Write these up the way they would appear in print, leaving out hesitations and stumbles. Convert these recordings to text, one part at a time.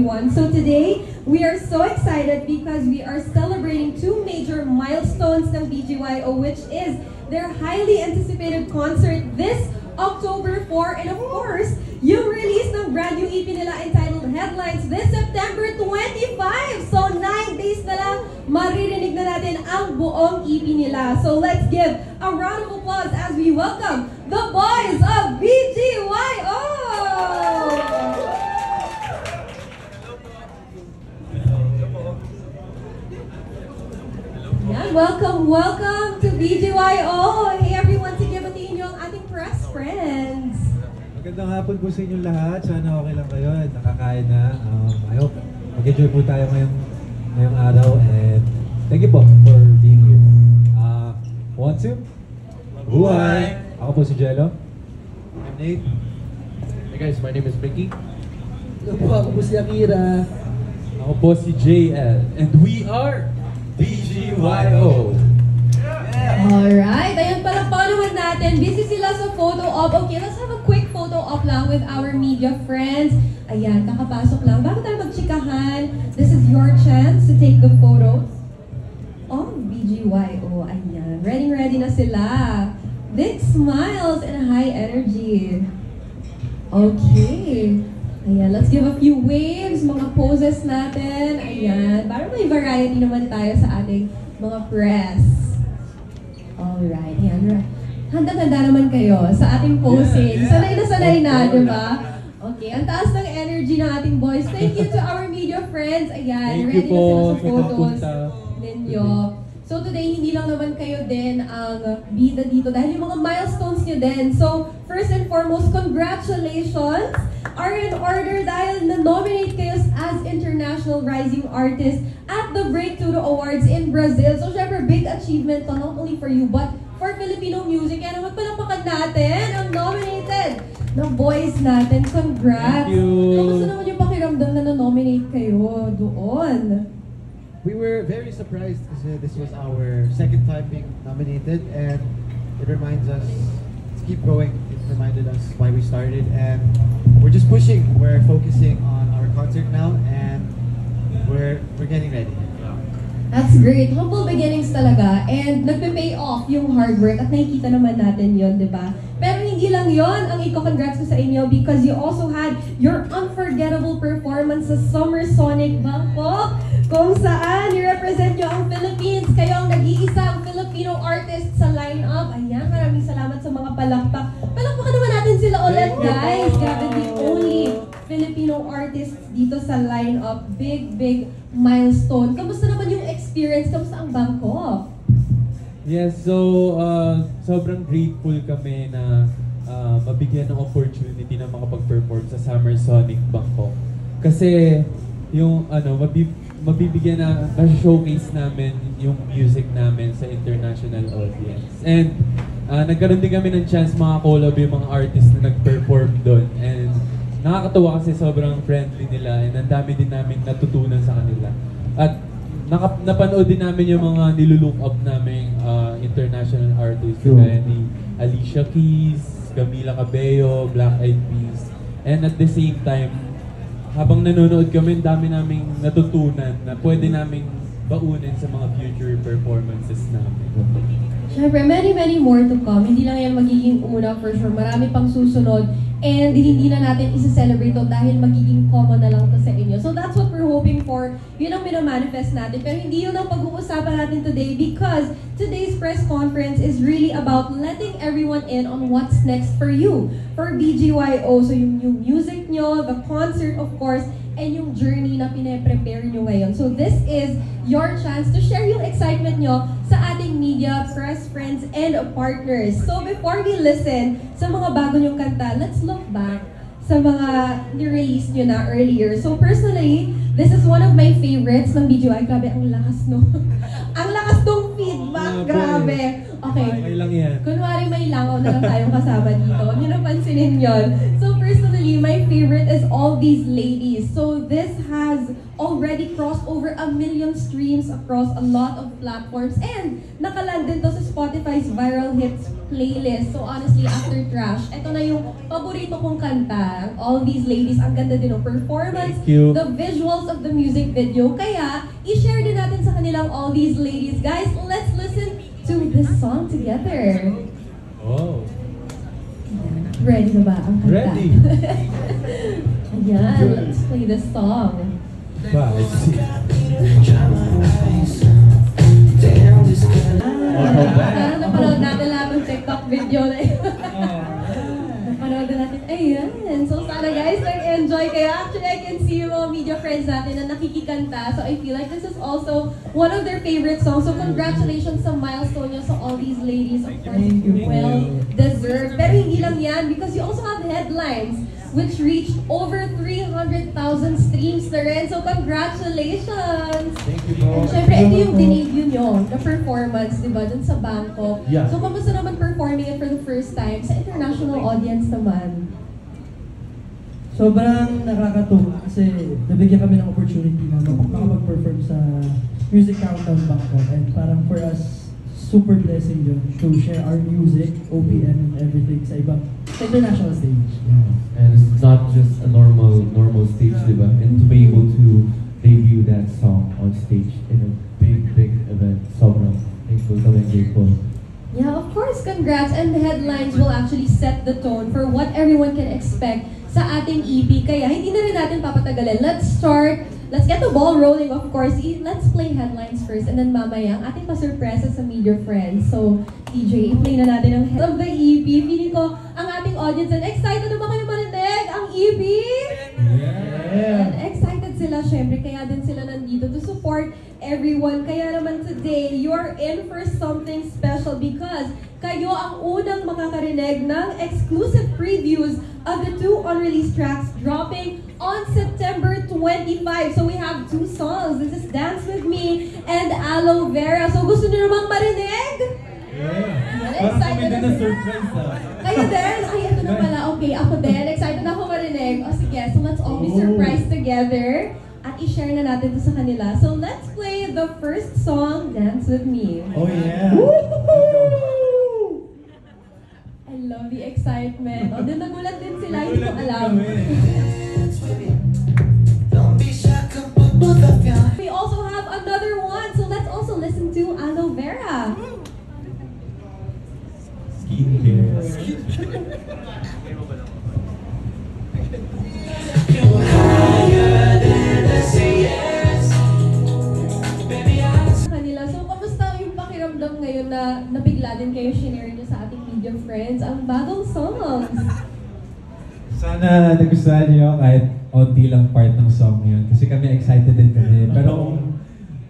So today, we are so excited because we are celebrating two major milestones ng BGYO, which is their highly anticipated concert this October 4 and of course, yung release ng brand new EP nila entitled Headlines this September 25. So 9 days na lang, maririnig na natin ang buong EP nila. So let's give a round of applause as we welcome the boys of BGYO! Yan, welcome to BGYO! Hey everyone, sige batiin niyo ang ating press friends. Magandang hapon po sa inyong lahat. Sana okay lang kayo at nakakain na. I hope mag-enjoy po tayo ngayong araw and thank you po for being here. Want to? Buhay! Ako po si Jello. I'm Nate. Hey guys, my name is Mickey. Hello po, ako po si Akira. Ako po si JL. And we are BGYO. Alright, ayan pala pa naman natin. Busy sila sa photo op. Okay, let's have a quick photo op lang with our media friends. Ayan, kakapasok lang. Bago tayo magchikahan, this is your chance to take the photos of BGYO. Ayan, ready na sila. Big smiles and high energy. Okay. Ayan, let's give a few waves, mga poses natin. Ayan, para may variety naman tayo sa ating mga press. Alright, ayan. Handa-handa naman kayo sa ating posing. Sanay na, di ba? Okay, ang taas ng energy ng ating boys. Thank you to our media friends. Ayan, ready na sila sa photos ninyo. So today, hindi lang naman kayo din ang bida dito dahil yung mga milestones nyo din. So, first and foremost, congratulations are in order dahil na-nominate kayo as International Rising Artist at the Breakthrough Awards in Brazil. So, syempre, big achievement to, not only for you, but for Filipino music. Kaya naman palakpakan natin ang nominated na boys natin. Congrats! Thank you! Kamusta naman yung pakiramdam na na-nominate kayo doon? We were very surprised because this was our second time being nominated and it reminds us to keep going. It reminded us why we started and we're just pushing. We're focusing on our concert now and we're getting ready. That's great. Humble beginnings talaga. And nagpe-pay off yung hard work at nakikita naman natin yon, di ba? Pero hindi lang yon ang i-congrats ko sa inyo because you also had your unforgettable performance sa Summer Sonic Bangkok kung saan i-represent nyo ang Philippines. Kayo ang nag-iisang Filipino artist sa line-up. Ayan, maraming salamat sa mga palakpak. Palakpakan naman natin sila ulit, guys. Grabe, the only Filipino artists dito sa line-up. Big milestone. Kamusta naman yung experience? Kamusta ang Bangkok? Yes, so sobrang grateful kami na mabigyan ng opportunity na makapag-perform sa Summer Sonic Bangkok. Kasi yung mabibigyan na showcase namin yung music namin sa international audience. And nagkaroon din kami ng chance mga-collab yung mga artists na nag-perform doon. And nakakatuwa kasi sobrang friendly nila and ang dami din namin natutunan sa kanila. At napanood din namin yung mga nilulook up namin international artists kaya ni Alicia Keys, Camila Cabello, Black Eyed Peas. And at the same time, habang nanonood kami, dami naming natutunan na pwede naming baunin sa mga future performances namin. Siyempre, many more to come. Hindi lang yan magiging una for sure. Marami pang susunod. And hindi na natin isa-celebrate to dahil magiging common na lang to sa inyo. So that's what we're hoping for. Yun ang minamanifest natin. Pero hindi yun ang pag-uusapan natin today because today's press conference is really about letting everyone in on what's next for you. For BGYO. So yung new music nyo, the concert of course, and yung journey na pine-prepare nyo ngayon. So this is your chance to share yung excitement nyo sa ating media, press, friends, and partners. So before we listen sa mga bago nyong kanta, let's look back sa mga ni-release nyo na earlier. So personally, this is one of my favorites ng BGYO. Grabe, ang lakas no. Ang lakas ng feedback, grabe. Okay. Okay lang yan. Kunwari may langaw na lang tayong kasama dito. Huwag nyo napansinin yun. So personally, my favorite is All These Ladies. So this has already crossed over 1 million streams across a lot of platforms, and nakaland din to sa Spotify's viral hits playlist. So honestly, after Trash, ito na yung paborito kong kanta. All These Ladies, ang ganda din ng performance, Thank you. the visuals of the music video. Kaya, i-share din natin sa kanilang All These Ladies. Guys, let's listen to this song together. Oh. Ready na ba ang kanta? Ready. Ayan, let's play this song. Parang napanood natin lahat ng TikTok video na yun. Napanood na natin. Ayan. So sana guys, nag-enjoy kayo. Actually, I can see yung mga media friends natin na nakikikanta. So I feel like this is also one of their favorite songs. So congratulations sa milestone nyo sa All These Ladies. Of course, well deserved. Pero hindi lang yan because you also have headlines which reached over 300,000 streams na rin. So congratulations! Thank you, bro. And syempre, ito yung dinebut nyo, the performance, di ba, dun sa Bangkok. Yeah. So, kamusta naman performing it for the first time sa international audience naman? Sobrang nakakatuwa kasi nabigyan kami ng opportunity na makapag-perform sa Music Countdown Bangkok. And parang for us, super blessing yun to share our music, OPM, and everything sa ibang sa international stage. And it's not just a normal stage, diba? And to be able to debut that song on stage in a big event, sobrang thankful kami, grateful. Yeah, of course, congrats. And the headlines will actually set the tone for what everyone can expect sa ating EP. Kaya hindi na rin natin papatagalin. Let's get the ball rolling, of course. Let's play headlines first, and then mamaya, ang ating pa-surpresa sa media friends. So, DJ, i-play na natin ang head of the EP. Feeling ko, ang ating audience, and excited na ba kayo marinig ang EP? Yeah. And excited sila, syempre, kaya din sila nandito to support everyone. Kaya naman today, you're in for something special because kayo ang unang makakarinig ng exclusive previews of the 2 unreleased tracks dropping on September 25. So we have 2 songs. This is Dance With Me and Aloe Vera. So gusto niyo namang marinig? Yeah. Parang kami din na surprise Kayo din? Ay, ito na pala. Okay, ako din. Excited ako marinig. O sige, so let's all be surprised together at i-share na natin ito sa kanila. So let's play the first song, Dance With Me. Oh yeah. I love the excitement. O, din nagulat din sila. Hindi ko alam. We also have another one. So let's also listen to Aloe Vera. Skincare. Kanila. So, kamusta yung pakiramdam ngayon na nabigla din kayo shinare niyo sa ating media friends ang bagong songs? Sana nagustuhan niyo kahit onti lang part ng song yun. Kasi kami excited din kami. Pero kung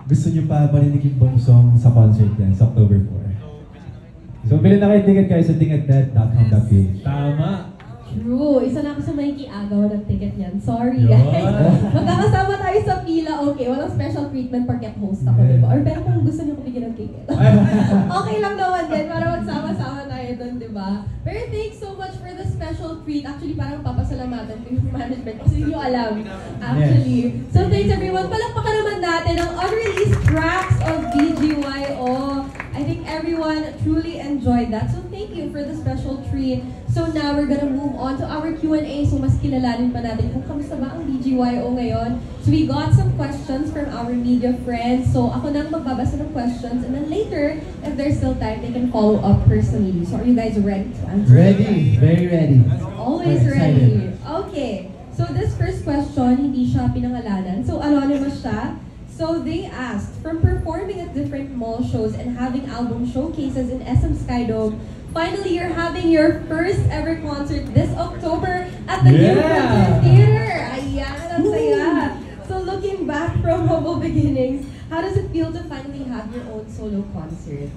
gusto niyo pa marinig yung buong song sa concert yan, sa October 4. So, bilhin na kayo ticket guys sa ticketnet.com.ph. Tama. True. Isa na ako sa may kiagaw ng ticket niyan. Sorry, Yun. guys. Magkakasama tayo sa pila. Okay, walang special treatment porket host ako, diba? Or pero kung gusto niyo ko bigyan ng ticket. Okay lang naman din para magsama-sama tayo doon, diba? Pero thanks so much for the special treat. Actually, parang papasalamatan ko yung management kasi hindi nyo alam. Actually. So thanks everyone. Palakpakan naman natin ang unreleased tracks of BGYO. I think everyone truly enjoyed that. So thank you for the special treat. So now we're gonna move on to our Q&A. So mas kilalanin pa natin kung kamusta ba ang BGYO ngayon. So we got some questions from our media friends. So ako nang magbabasa ng questions, and then later, if there's still time, they can follow up personally. So are you guys ready to answer? Ready, very ready. Always We're ready. Okay. So this first question, hindi siya pinangalanan. So anonymous siya. So they asked, from performing at different mall shows and having album showcases in SM Skydome, finally you're having your first ever concert this October at the New Frontier Theater. Ayan, ang saya. So looking back from humble beginnings, how does it feel to finally have your own solo concert?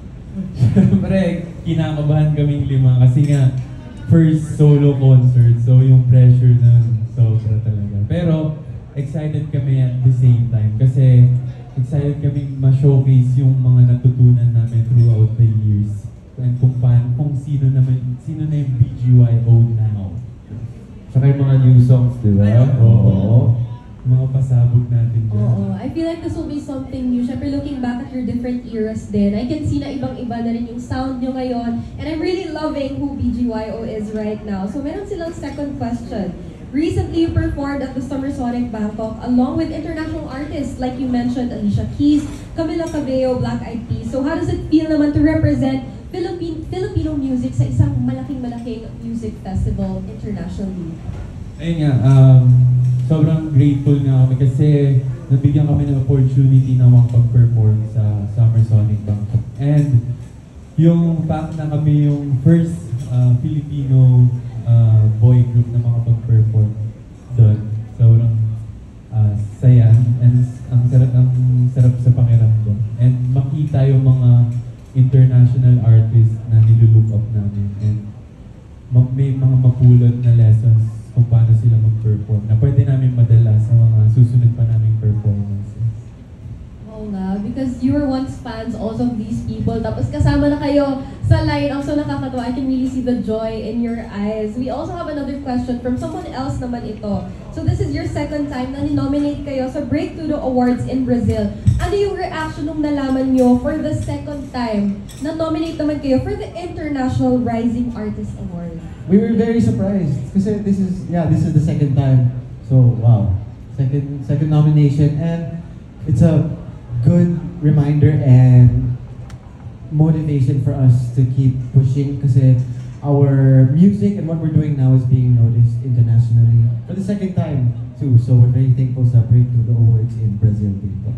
Siyempre, kinakabahan kaming 5 kasi nga, first solo concert. So yung pressure na sobra talaga. Pero, excited kami at the same time kasi excited kami ma-showcase yung mga natutunan namin throughout the years and kung sino na yung BGYO now. Saka yung mga new songs, di ba? Oo. mga pasabog natin dyan. Oo, I feel like this will be something new. Syempre, looking back at your different eras din, I can see na ibang-iba na rin yung sound nyo ngayon. And I'm really loving who BGYO is right now. So, meron silang second question. Recently, you performed at the Summer Sonic Bangkok along with international artists like you mentioned, Alicia Keys, Camila Cabello, Black Eyed Peas. So, how does it feel naman to represent Filipino music sa isang malaking-malaking music festival internationally? Ayun nga, sobrang grateful nga kami kasi nabigyan kami ng opportunity na makapag-perform sa Summer Sonic Bangkok. And yung fact na kami yung first Filipino boy group na makapag-perform doon, sobrang saya and ang sarap sa pakiramdam. And makita yung mga international artists na nilulup up namin and may mga mapulot na lessons kung paano sila mag-perform na pwede namin madala sa mga susunod pa naming performances. Oo nga, because you were once fans also of these people, tapos kasama na kayo sa line-up, so nakakatuwa. I can really see the joy in your eyes. We also have another question from someone else naman ito. So this is your second time na ni-nominate kayo sa Breakthrough Awards in Brazil. Ano yung reaction nung nalaman nyo for the second time na nominate naman kayo for the International Rising Artist Award? We were very surprised kasi this is the second time. So wow, second nomination, and it's a good reminder and motivation for us to keep pushing kasi our music and what we're doing now is being noticed internationally for the second time too. So we're very thankful sa Breakthrough Awards in Brazil dito.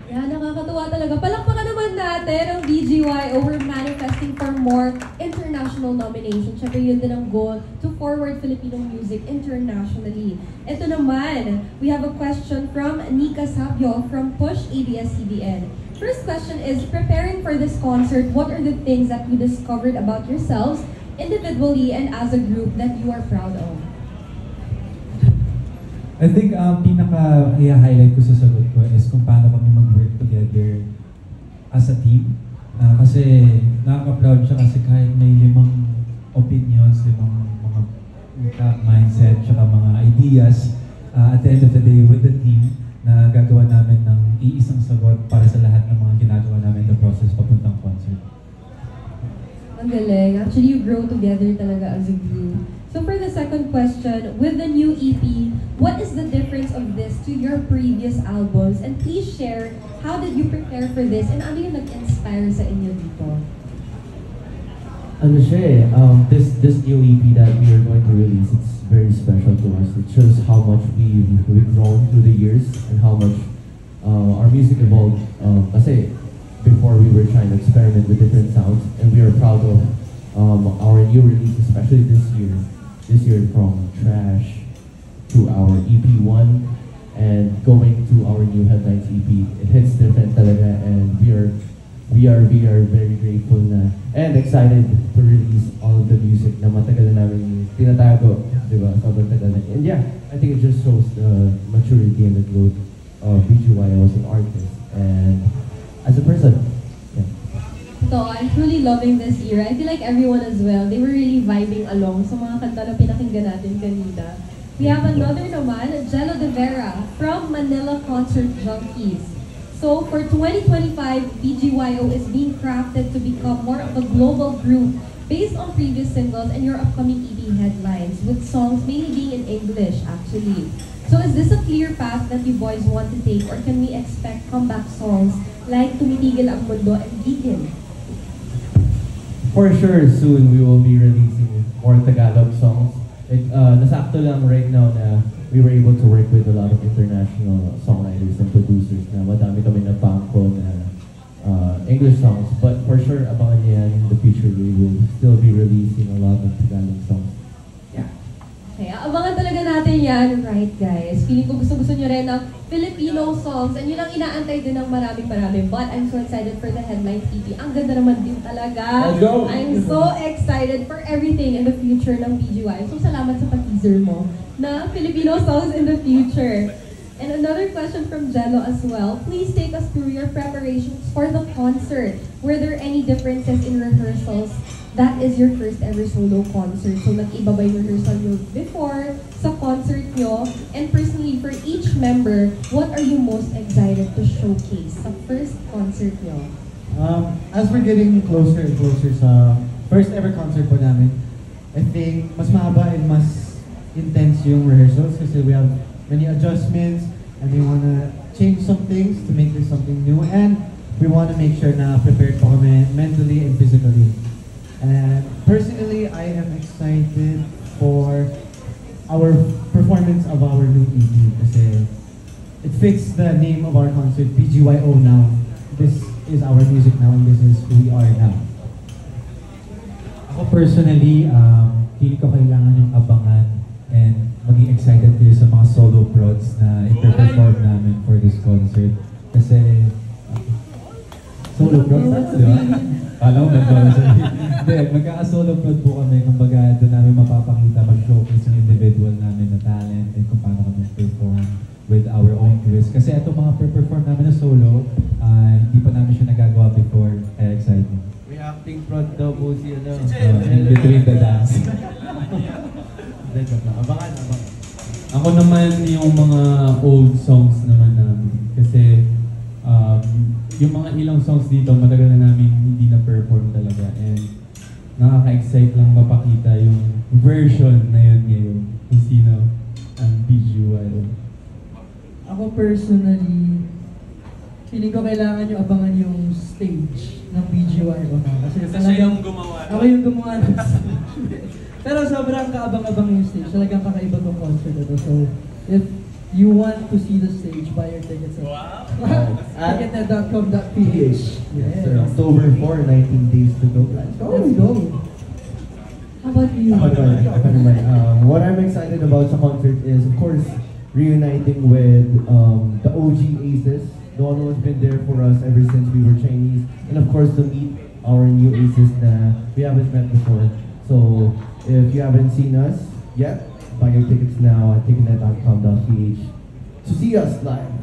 Yeah, nakakatuwa talaga. Palakpakan naman natin ang BGYO. We're manifesting for more international nominations. Siyempre, yun din ang goal to forward Filipino music internationally. Ito naman, we have a question from Nika Sabio from Push ABS-CBN. First question is, preparing for this concert, what are the things that you discovered about yourselves individually and as a group that you are proud of? I think pinaka-highlight ko sa sagot ko is kung paano kami mag-work together as a team. Kasi nakaka-proud siya kasi kahit may 5 opinions, 5 mga mindset, tsaka mga ideas, at the end of the day with the team, na gagawa namin ng iisang sagot para sa lahat ng mga ginagawa namin the process papuntang concert. Ang galing. Actually, you grow together talaga as a group. So for the second question, with the new EP, what is the difference of this to your previous albums? And please share, how did you prepare for this? And ano yung nag-inspire sa inyo dito? Ano siya eh, this new EP that we are going to release, it's very special to us. It shows how much we've grown through the years and how much our music evolved. Kasi before we were trying to experiment with different sounds, and we are proud of our new release, especially this year. This year from Trash to our EP1 and going to our new Headlines EP. It hits different talaga, and we are very grateful na and excited to release all of the music na matagal na namin tinatago, di ba? Sobrang tagal na. And yeah, I think it just shows the maturity and the growth of BGYO as an artist and as a person. Yeah. So, I'm truly loving this era. I feel like everyone as well, they were really vibing along sa mga kanta na pinakinggan natin kanina. We have another naman, Jello De Vera from Manila Concert Junkies. So, for 2025, BGYO is being crafted to become more of a global group based on previous singles and your upcoming EP Headlines, with songs mainly being in English, actually. So, is this a clear path that you boys want to take, or can we expect comeback songs like Tumitigil Ang Mundo and Gigil? For sure, soon we will be releasing more Tagalog songs. Nasakto lang right now na we were able to work with a lot of international songwriters and producers na madami kami na bangko na English songs. But for sure, abangan niyo yan in the future. We will still be releasing a lot of Tagalog songs. Yeah. Okay, abangan talaga natin yan, right guys? Feeling ko gusto-gusto nyo rin ng Filipino songs, and yun ang inaantay din ng marami. But I'm so excited for the Headlines EP. Ang ganda naman din talaga. Let's go! I'm so excited for everything in the future ng BGY. So salamat sa pa-teaser mo na Filipino songs in the future. And another question from Jello as well. Please take us through your preparations for the concert. Were there any differences in rehearsals? That is your first ever solo concert. So nag-iba ba yung rehearsal nyo before sa concert nyo? And personally, for each member, what are you most excited to showcase sa first concert nyo? As we're getting closer and closer sa first ever concert po namin, I think mas mahaba and mas intense yung rehearsals kasi we have many adjustments and we wanna change some things to make this something new, and we wanna make sure na prepared po kami mentally and physically. And personally, I am excited for our performance of our new EP kasi it fits the name of our concert, BGYO Now. This is our music now and this is who we are now. Ako personally, feeling ko kailangan yung abangan and maging excited kayo sa mga solo prods na i-perform namin for this concert. Kasi, solo prods? Di ba? Kala ko hindi, magkaka-solo prod po kami. Kumbaga, doon namin mapapakita, mag-showcase yung individual namin na talent and kung paano kami perform with our own twist. Kasi itong mga perform namin na solo, hindi pa namin siya nagagawa before. Kaya exciting. May acting prod daw po siya na. In between the dance. Abangan. Ako naman yung mga old songs naman namin. Kasi yung mga ilang songs dito, matagal na namin hindi na-perform talaga. And nakaka-excite lang mapakita yung version na yun ngayon. Kung sino ang BGYO. Ako personally, feeling ko kailangan nyo abangan yung stage ng BGYO na. Kasi talagang ako yung gumawa ng stage. Pero sobrang kaabang-abang yung stage. Talagang kakaiba tong concert ito. So, if you want to see the stage, buy your tickets at ticketnet.com.ph. Yes, sir. October 4, 19 days to go. Let's go. Let's go. How about you? Ako naman. What I'm excited about sa concert is, of course, reuniting with the OG Aces, the one who's been there for us ever since we were Chinese, and of course to meet our new Aces na we haven't met before. So if you haven't seen us yet, buy your tickets now at ticketnet.com.ph to see us live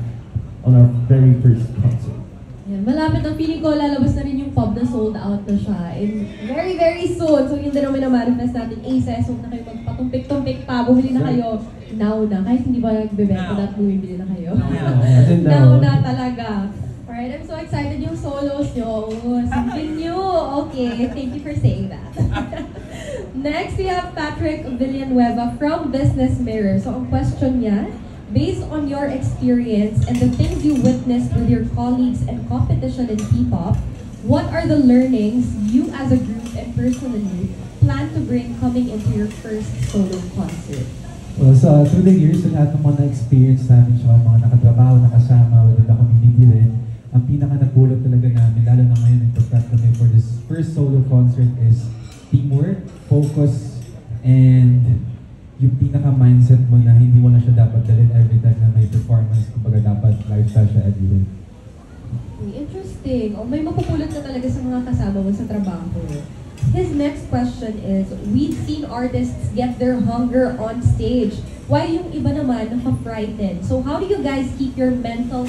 on our very first concert. Yan, malapit ang feeling ko, lalabas na rin yung pub na sold out na siya. And very, very soon. So yun din naman na-manifest natin. Aces, huwag na kayo magpatumpik-tumpik pa. Bumili na kayo. Now na. Kahit hindi ba nagbebenta na, bumibili na kayo. Now na talaga. Alright, I'm so excited yung solos nyo. Something new. Okay, thank you for saying that. Next, we have Patrick Villanueva from Business Mirror. So ang question niya, based on your experience and the things you witnessed with your colleagues and competition in P-pop, what are the learnings you as a group and personally plan to bring coming into your first solo concert? Well, so through the years, sa lahat ng mga na-experience namin siya, mga nakatrabaho, nakasama within the community rin, ang pinaka-napulot talaga namin, lalo na ngayon, nag-prepare kami for this first solo concert is teamwork, focus, and yung pinaka-mindset mo na hindi mo na siya dapat dalhin every time na may performance, kumbaga dapat lifestyle siya every day. Interesting. May mapupulot na talaga sa mga kasama mo sa trabaho. His next question is, we've seen artists get their hunger on stage, while yung iba naman naka-frightened. So how do you guys keep your mental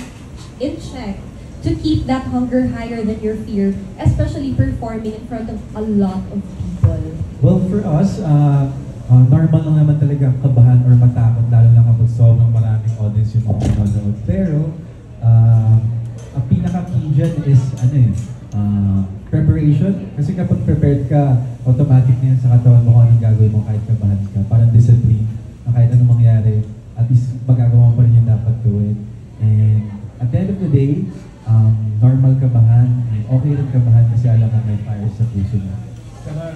in check to keep that hunger higher than your fear, especially performing in front of a lot of people? Well, for us, normal lang naman talaga kabahan or matakot, lalo na kapag sobrang maraming audience yung mga nanonood. Pero, ang pinaka-key dyan is, preparation. Kasi kapag prepared ka, automatic na yan sa katawan mo kung anong gagawin mo kahit kabahan ka. Parang discipline, na kahit anong mangyari, at least magagawa mo pa rin yung dapat gawin. And at the end of the day, normal kabahan, okay rin kabahan kasi alam mo may fire sa puso mo. Saka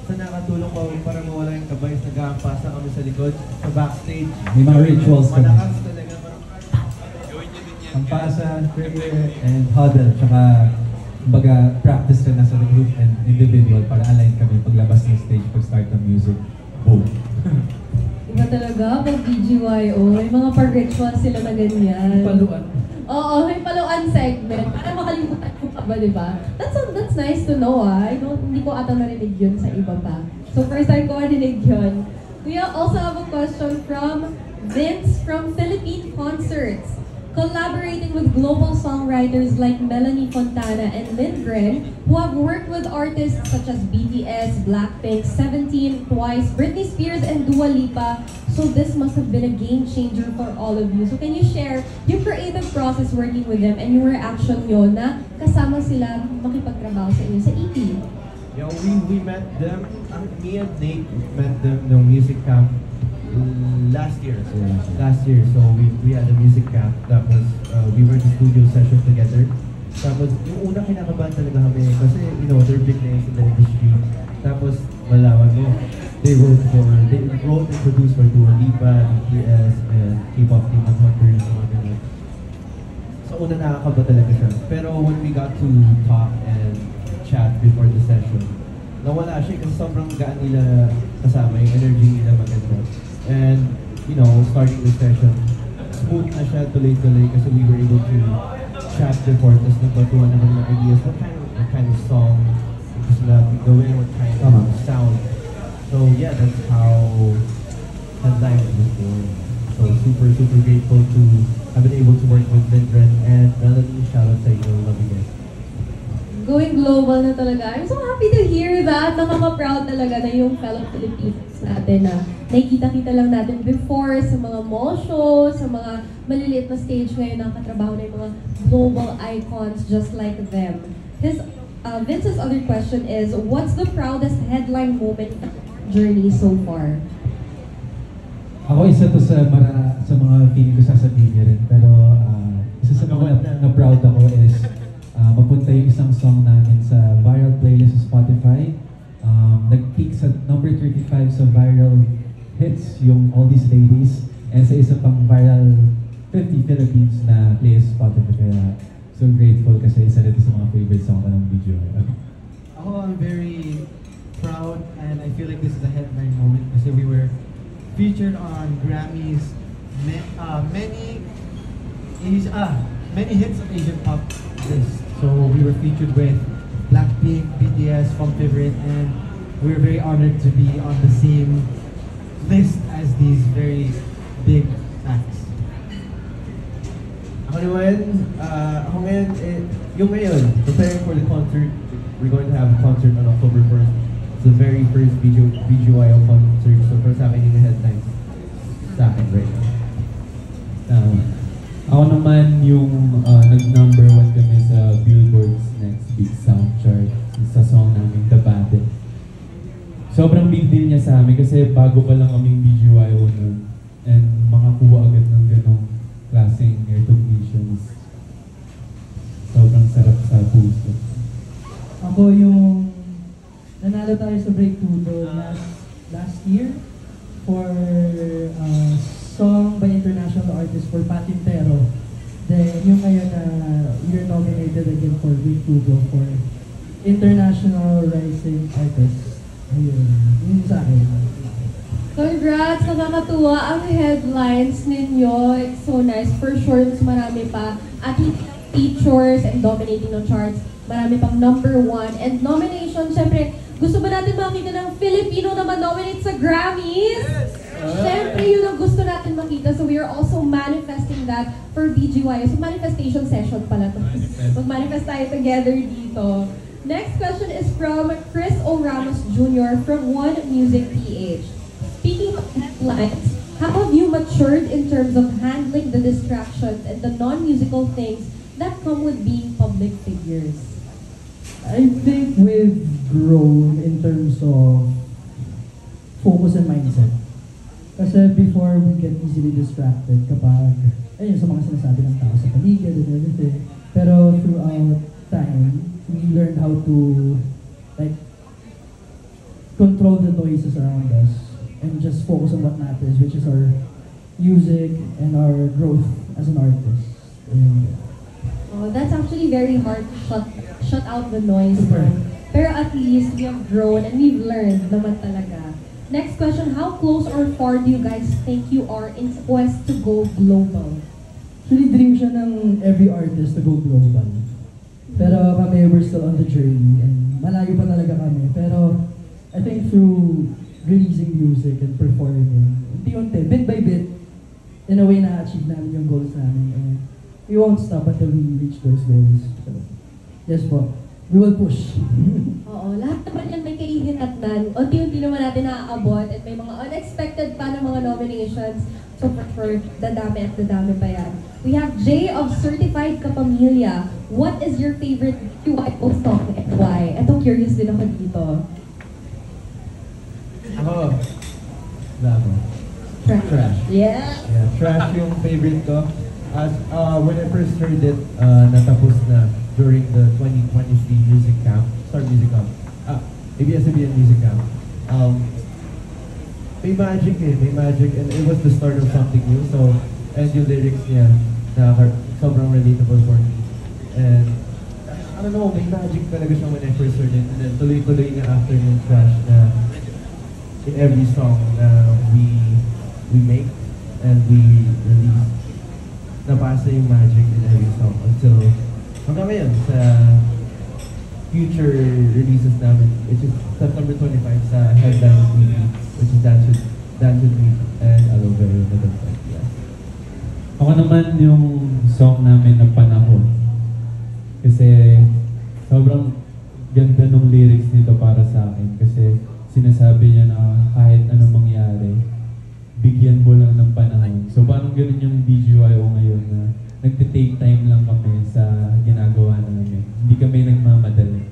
sa nakatulong ko para mawala yung kabay, nag-aampasa kami sa likod, sa backstage. May mga rituals kami. Malakas talaga. Ang pasa, prayer, and huddle, tsaka kumbaga practice rin nasa group and individual para align kami paglabas ng stage, pag-start ng music. Boom! Iba talaga, pag BGYO, may mga pag-rituals sila na ganyan. Paluan. Oo, may paluan segment. Para makalimutan ko pa ba, di ba? That's nice to know, ah. Hindi ko ata narinig yun sa iba pa. So first time ko narinig yun. We also have a question from Vince from Philippine Concerts. collaborating with global songwriters like Melanie Fontana and Lindgren, who have worked with artists such as BTS, Blackpink, 17, Twice, Britney Spears, and Dua Lipa. So this must have been a game changer for all of you. So can you share your creative process working with them and your reaction nyo na kasama sila makipagtrabaho sa inyo sa EP? Yeah, we met them, me and Nate met them no music camp last year. So we had a music camp that was, we were in the studio session together. Tapos yung una kinakabahan talaga kami kasi, you know, they're big names in the industry. Tapos malaman mo, they wrote and produced for Dua Lipa, BTS, and K-pop Demon Hunters, mga ganun. So una nakakaba talaga siya. Pero when we got to talk and chat before the session, nawala siya kasi sobrang gaan nila kasama, yung energy nila maganda. And, you know, starting the session, smooth na siya, tuloy-tuloy kasi we were able to chat before, tapos nagpatuwa naman ng ideas, what kind of song gusto natin gawin, what kind of sound. So yeah, that's how Headline was born. So super grateful to have been able to work with Lindgren and Melanie. Shout out sa inyo, love you guys. Going global na talaga. I'm so happy to hear that. Nakaka-proud talaga na yung fellow Filipinos natin na nakikita-kita lang natin before sa mga mall shows, sa mga maliliit na stage ngayon nakatrabaho na yung mga global icons just like them. Vince's other question is, what's the proudest headline moment in your journey so far? Ako isa to sa mga feeling ko sasabihin niya rin. Pero isa sa mga na proud ako is mapunta yung isang song namin sa viral playlist sa Spotify. Nag-peak sa number 35 sa viral hits yung All These Ladies. And sa isa pang viral 50 Philippines na playlist sa Spotify. Kaya so grateful kasi isa rin sa mga favorite song ko ng video. I'm very proud and I feel like this is a headline moment kasi we were featured on Grammy's many hits of Asian pop list. So we were featured with Blackpink, BTS, Funk Favorite, and we were very honored to be on the same list as these very big acts. Ako ngayon, yung ngayon, preparing for the concert, we're going to have a concert on October 1st. It's the very first BGYO concert, so para sa akin yung headlines sa akin right now. Ako naman yung nag-number 1 kami sa Billboard's Next Big Sound Chart sa song namin, The Bandit. Sobrang big deal niya sa amin kasi bago pa lang kaming BGYO nun and makakuha agad ng ganong klaseng recognitions. Sobrang sarap sa puso. Ako yung nanalo tayo sa Breakthrough last year for song by international artist for Patintero. Then yung ngayon na you're nominated again for Breakthrough for international rising artist. Ayun, yun sa akin. Congrats! Nakakatuwa ang headlines ninyo. It's so nice. For sure, mas marami pa. At features and dominating ng charts. Marami pang number 1. And nomination, syempre, gusto ba natin makita ng Filipino na ma-nominate sa Grammys? Yes! Syempre, yun ang gusto natin makita. So we are also manifesting that for BGYO. So manifestation session pala to. Mag-manifest tayo together dito. Next question is from Chris O. Ramos Jr. from One Music PH. Speaking of headlines, how have you matured in terms of handling the distractions and the non-musical things that come with being public figures? I think we've grown in terms of focus and mindset. Kasi before, we get easily distracted kapag, ayun, sa mga sinasabi ng tao sa paligid and everything. Pero throughout time, we learned how to, like, control the noises around us and just focus on what matters, which is our music and our growth as an artist. And, Oh, that's actually very hard to shut out the noise. Super. Pero at least we have grown and we've learned naman talaga. Next question, how close or far do you guys think you are in quest to go global? actually, dream siya ng every artist to go global. Pero kami, we're still on the journey and malayo pa talaga kami. Pero I think through releasing music and performing, unti-unti, bit by bit, in a way na-achieve namin yung goals namin. And we won't stop until we reach those goals. So, yes po, we will push. Oo, lahat naman yan may kaihinatnan. Unti-unti naman natin naaabot at may mga unexpected pa ng mga nominations. So for dadami at dadami pa yan. We have Jay of Certified Kapamilya. What is your favorite UIO song and why? Eto, curious din ako dito. Ako, Bravo. Trash. Yeah. Yeah, Trash yung favorite ko. As when I first heard it, natapos na during the 2023 music camp, Star Music Camp. ABS-CBN Music Camp. May magic, and it was the start of something new. So, and yung lyrics niya, sobrang relatable for me. And, I don't know, may magic talaga siya when I first heard it. And then tuloy-tuloy na after yung Trash na in every song na we make and we release, napasa yung magic in every song until hanggang ngayon sa future releases namin, which is September 25 sa Headline TV, which is Dance With Me and Aloe Vera Nadagdag. Yeah. Ako naman yung song namin na Panahon. Kasi sobrang ganda ng lyrics nito para sa akin. Kasi sinasabi niya na kahit anong mangyari, bigyan mo lang ng panahon. So parang ganun yung BGYO ngayon na nagte-take time lang kami sa ginagawa namin. Hindi kami nagmamadali.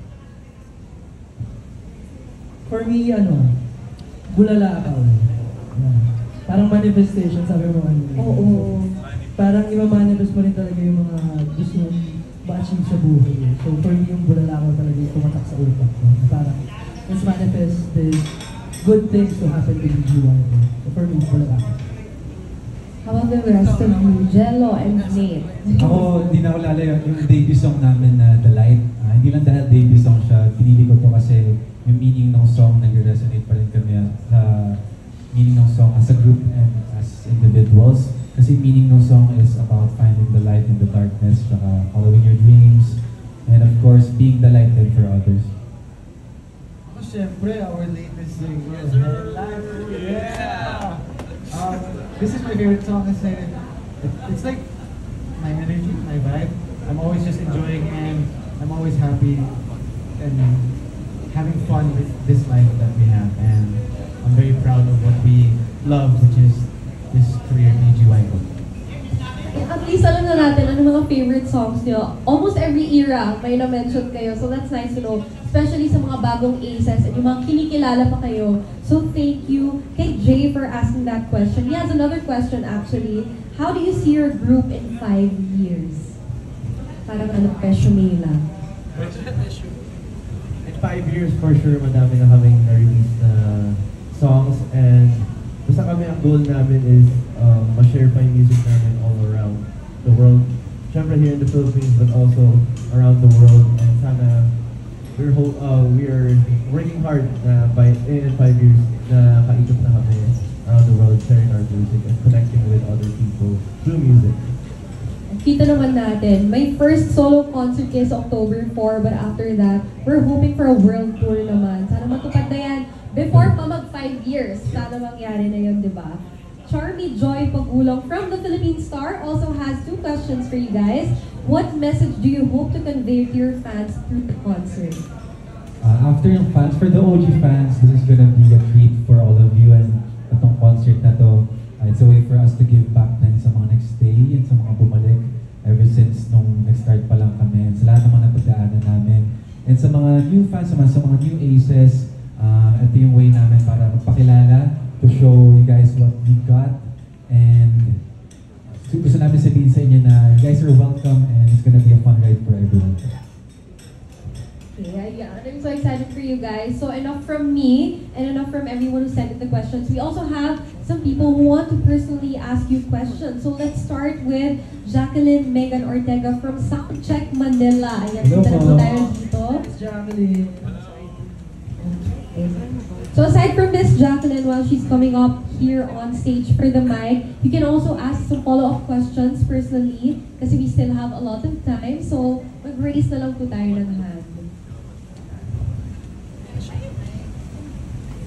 For me, bulala ako. Yeah. Parang manifestation, sabi mo Oo. Parang imamanifest mo rin talaga yung mga gusto mong ma-achieve sa buhay. So for me, yung bulala ako talaga yung tumatak sa utak ko. Parang, let's manifest this good things to happen to BGYO. So for me, bulala ako. How about the rest of you? Jello and Nate. Ako, hindi na ako lalayo yung debut song namin na The Light. Hindi lang dahil debut song siya, pinili ko to kasi yung meaning ng song nag-resonate pa rin kami sa meaning ng song as a group and as individuals. Kasi meaning ng song is about finding the light in the darkness, saka following your dreams, and of course, being the light then for others. Siyempre, our latest single, Headline. Yeah! This is my favorite song kasi it's like my energy, my vibe. I'm always just enjoying and I'm always happy and having fun with this life that we have. And I'm very proud of what we love, which is this career BGYO. At least alam na natin ano mga favorite songs niyo. Almost every era may na-mention kayo. So that's nice to know. Especially sa mga bagong aces and yung mga kinikilala pa kayo. So thank you kay Jay for asking that question. He has another question actually. How do you see your group in 5 years? Parang resume lang. In 5 years, for sure, madami na kaming na-release na songs and basta kami, ang goal namin is ma-share pa yung music namin all around the world. Siyempre here in the Philippines, but also around the world. And sana, we are working hard na in 5 years na kaikot na kami around the world, sharing our music and connecting with other people through music. Kita naman natin, may first solo concert kayo sa October 4, but after that, we're hoping for a world tour naman. Sana matupad na yan before pa mag 5 years. Sana mangyari na yun, di ba? Charmy Joy Pagulong from the Philippine Star also has 2 questions for you guys. What message do you hope to convey to your fans through the concert? After yung fans, for the OG fans, this is gonna be a treat for all of you and itong concert na to, it's a way for us to give back din sa mga nagstay and sa mga bumalik ever since nung nag-start pa lang kami and sa lahat ng mga napagdaanan namin. And sa mga new fans, sa mga new aces, ito yung way namin para magpakilala, to show you guys what we got, and gusto namin sabihin sa inyo na you guys are welcome and it's gonna be a fun ride for everyone. Yeah, I'm so excited for you guys. So enough from me and enough from everyone who sent in the questions. We also have some people who want to personally ask you questions. So let's start with Jacqueline Megan Ortega from Soundcheck Manila. Ayan, Hello punta na po po. tayo dito. Jacqueline. So aside from Miss Jacqueline, while she's coming up here on stage for the mic, you can also ask some follow-up questions personally kasi we still have a lot of time. So mag-raise na lang po tayo ng hand.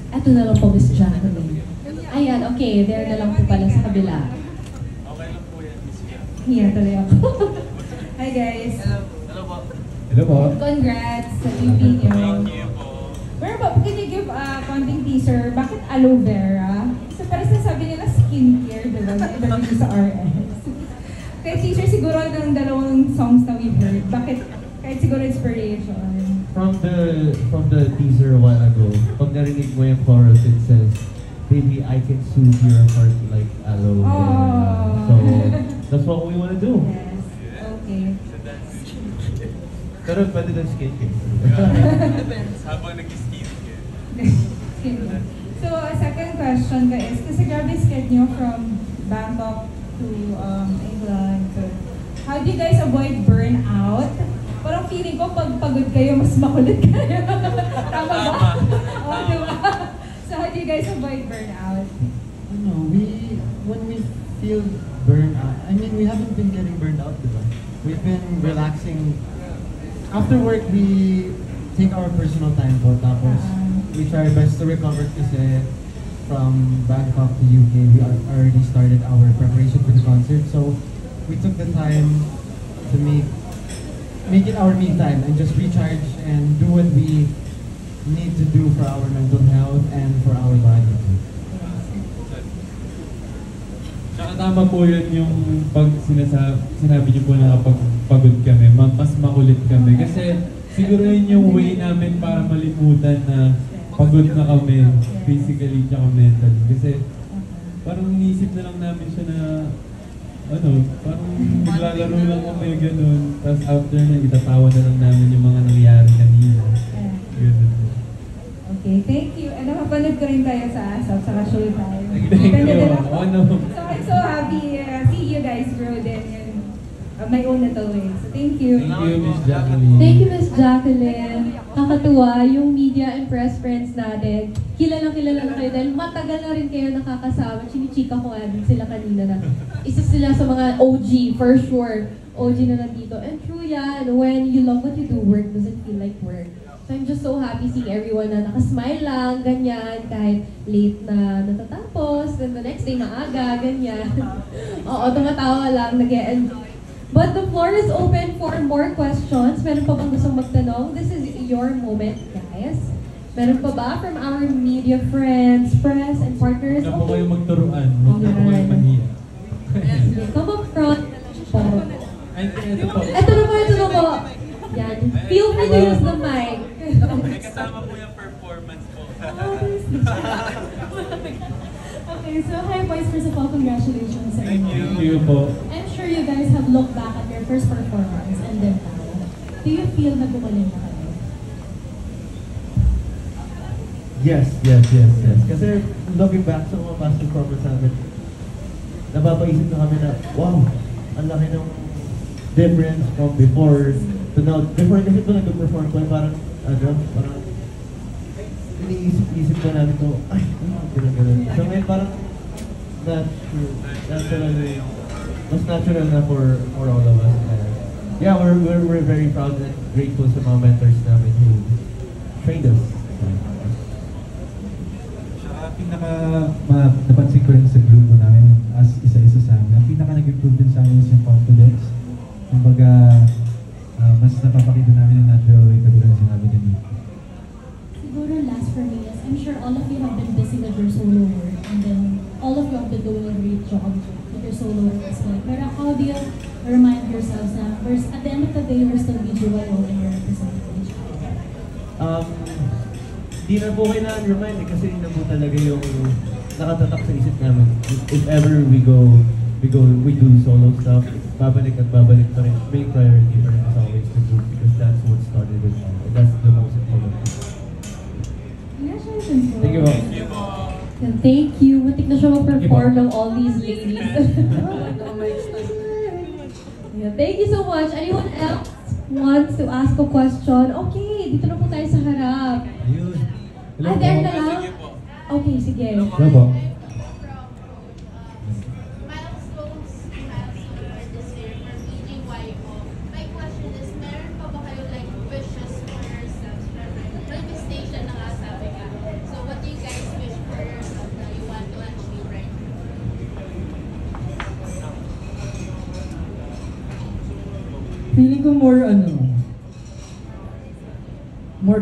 Eto na lang po, Miss Jacqueline. Ayan, okay. There na lang po pala sa kabila. Hiya tuloy ako. Hi guys. Hello po. Congrats sa EP nyo. Pero can you give a konting teaser, bakit aloe vera? So parang sinasabi nila skincare, diba? Interview sa RS. Kaya teaser siguro ng dalawang songs na we've heard. Bakit? Kahit siguro inspiration. From the teaser a while ago, pag narinig mo yung chorus, it says, "Baby, I can soothe your heart like aloe vera." Oh. So that's what we want to do. Yes. Okay. Pero pwede din skincare. Habang nag-skincare. Skincare. So, second question guys, kasi grabe sked nyo from Bangkok to England. So, how do you guys avoid burnout? Parang feeling ko pag pagod kayo, mas makulit kayo. Tama ba? Oo, diba? So, how do you guys avoid burnout? When we feel burnout, I mean, we haven't been getting burned out, diba? We've been relaxing. After work, we take our personal time po, tapos we try our best to recover kasi from Bangkok to UK, we already started our preparation for the concert. So, we took the time to make it our me time and just recharge and do what we need to do for our mental health and for our body. Tsaka tama po yun yung pag sinabi niyo po na kapag pagod kami, mas makulit kami. Kasi siguro yun yung way namin para malimutan na pagod na kami, physically tsaka mentally. Kasi parang iniisip na lang namin siya na parang naglalaro lang kami gano'n. Tapos after na, itatawa na lang namin yung mga nangyari kanina. Ganun. Okay, thank you. And nakapanood ko rin tayo sa ASAP, sa Showtime. Thank Ganda you. din ako. Oh, So I'm so happy see you guys grow din in my own little way. So thank you. Thank you, Miss Jacqueline. Thank you, Miss Jacqueline. Kakatuwa, yung media and press friends natin. Kilala na kayo dahil matagal na rin kayo nakakasama. Chinichika ko nga din sila kanina na isa sila sa mga OG, for sure. OG na nandito. And true yan, when you love what you do, work doesn't feel like work. So I'm just so happy seeing everyone na nakasmile lang, ganyan, kahit late na natatapos, then the next day maaga, ganyan. Oo, tumatawa lang, nag-e-enjoy. But the floor is open for more questions. Meron pa bang gustong magtanong? This is your moment, guys. Meron pa ba from our media friends, press, and partners? Huwag na po kayo magturuan. Huwag na po kayo mahiya. Sige, come up front. Ay, ito po. Ito na po. Yan. Feel free to use the mic. May kasama po yung performance po. Okay, so hi boys, first of all, congratulations sa Thank inyo. Thank you po. I'm sure you guys have looked back at your first performance and then now. Do you feel na gumaling na kayo? Yes. Kasi looking back sa mga past performance namin, napapaisip na kami na, wow, ang laki ng difference from before to now. Before kasi ito nag-perform ko, parang iniisip na namin to, ay, ganun. So ngayon parang mas natural na for all of us. Yeah, we're very proud and grateful sa mga mentors namin who trained us. Napansin ko rin sa grupo namin as isa-isa sa amin. Ang pinaka nag-improve din sa amin is yung confidence. Kumbaga, mas napapakita namin yung natural way katulad ng sinabi din dito. Siguro last for me is, I'm sure all of you have been busy with your solo work and then all of you have been doing a great job with your solo work as well. Pero how do you remind yourselves na at the end of the day, we're still visual and you're representing each other? Di na po kailangan remind kasi yun na po talaga yung nakatatak sa isip namin. If ever we do solo stuff, babalik pa rin. Main priority pa rin is always the group because that's what started it all. And that's the most important thing. Congratulations po. Thank you, Bob. And thank you. Matik na siya mag-perform ng all these ladies. Yeah, thank you so much. Anyone else wants to ask a question? Okay, dito na po tayo sa harap. Ayun. Hello po. There na lang? Okay, sige. Hello po. Milestones you have for this year for PGY po. My question is, meron pa ba kayo like wishes for yourselves from manifestation na nga sabi ka? So what do you guys wish for yourself na you want to achieve right now? Feeling ko more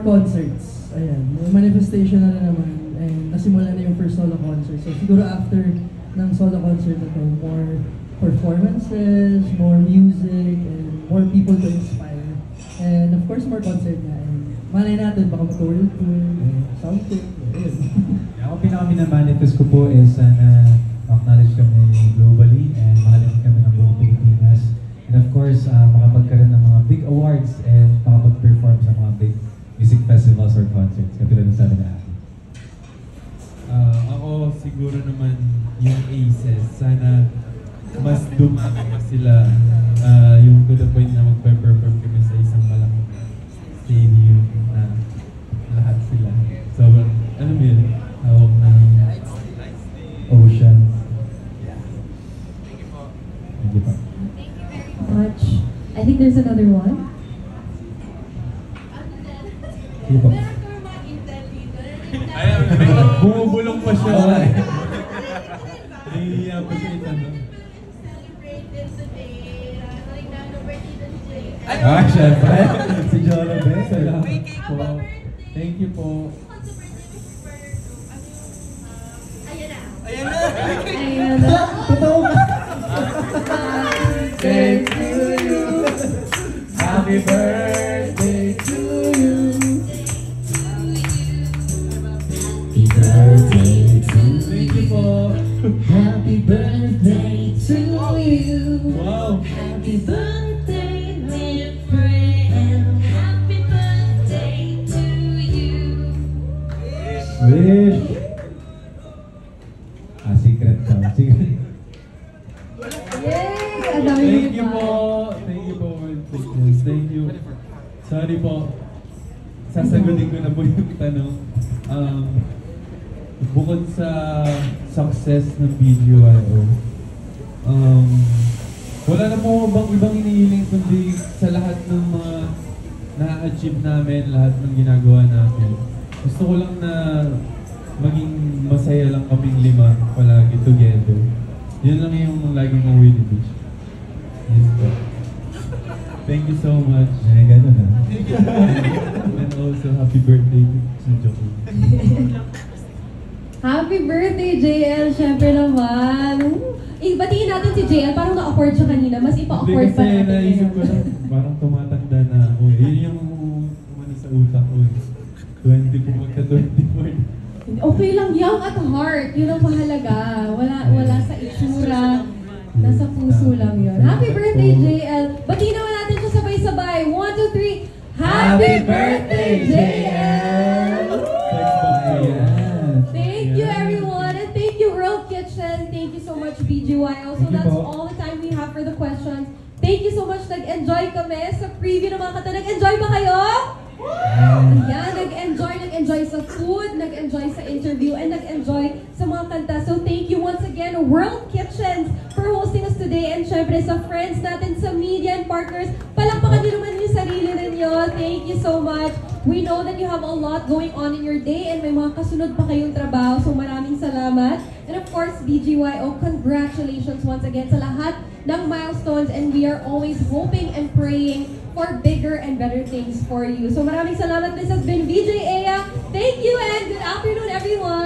concerts. Ayan, may manifestation na naman. And nasimula na yung first solo concert. So siguro after ng solo concert na to, more performances, more music, and more people to inspire. And of course, more concert na. And malay natin, baka mag-world tour, something. Ako pinaka-manifest ko po is na acknowledge kami globally and mahalin kami ng buong Pilipinas. And of course, makapagkaroon ng mga big awards and makapag-perform sa mga big music festivals or concerts, katulad ng sabi na akin. Ako siguro naman yung Aces. Sana mas dumami pa sila. Yung to the point na magpe-perform kami sa isang malaking stadium na lahat sila. Sobrang, ano mo yun? Hawak ng ocean. Thank you po. Much. I think there's another one. Sige po. Meron ka mga intel dito. Ayun, bumubulong pa siya. Nahihiya pa siya itanong. Celebrated today. Regalo birthday to Jay. Syempre. Si Jonathan. Salamat po. Thank you po. Ayan na. Ayan na. Totoo ka. Thank you. Happy birthday to you. Happy birthday to Thank you po. Happy birthday to you. Wow. Happy birthday, dear friend. Happy birthday to you. Wish. Secret daw. Secret. Yay! Ang dami Thank you nyo po. Thank you po. Thank you. Sorry po. Sasagutin ko na po yung tanong. Bukod sa success ng BGYO, wala na po bang ibang inihiling kundi sa lahat ng mga na-achieve namin, lahat ng ginagawa namin. Gusto ko lang na maging masaya lang kaming lima palagi together. Yun lang yung laging away ni Beach. Yes po. Thank you so much. Ay, ganun na. And also, happy birthday to Joey. Happy birthday, JL! Siyempre naman. Batiin natin si JL. Parang na-awkward siya kanina. Mas ipa-awkward pa Kasi natin naisip ko lang, parang tumatanda na ako. Yun yung umano sa utak ko. 20 magka-24. Okay lang, young at heart. Yun ang mahalaga. Wala sa itsura. Nasa puso lang yun. Happy birthday, JL! Batiin naman natin siya sabay-sabay. 1, 2, 3. Happy birthday, JL! Thank you, everyone. And thank you, World Kitchen. Thank you so much, BGYO. So Thank you that's po. all the time we have for the questions. Thank you so much. Nag-enjoy kami sa preview ng mga kanta. Nag-enjoy ba kayo? Ayan, nag-enjoy sa food, nag-enjoy sa interview, and nag-enjoy sa mga kanta. So thank you once again, World Kitchens, for hosting us today. And syempre sa friends natin, sa media and partners, palakpakan nyo naman yung sarili ninyo. Thank you so much. We know that you have a lot going on in your day and may mga kasunod pa kayong trabaho. So maraming salamat. And of course, BGYO, congratulations once again sa lahat ng milestones. And we are always hoping and praying for bigger and better things for you. So maraming salamat. This has been VJ Ea. Thank you and good afternoon, everyone.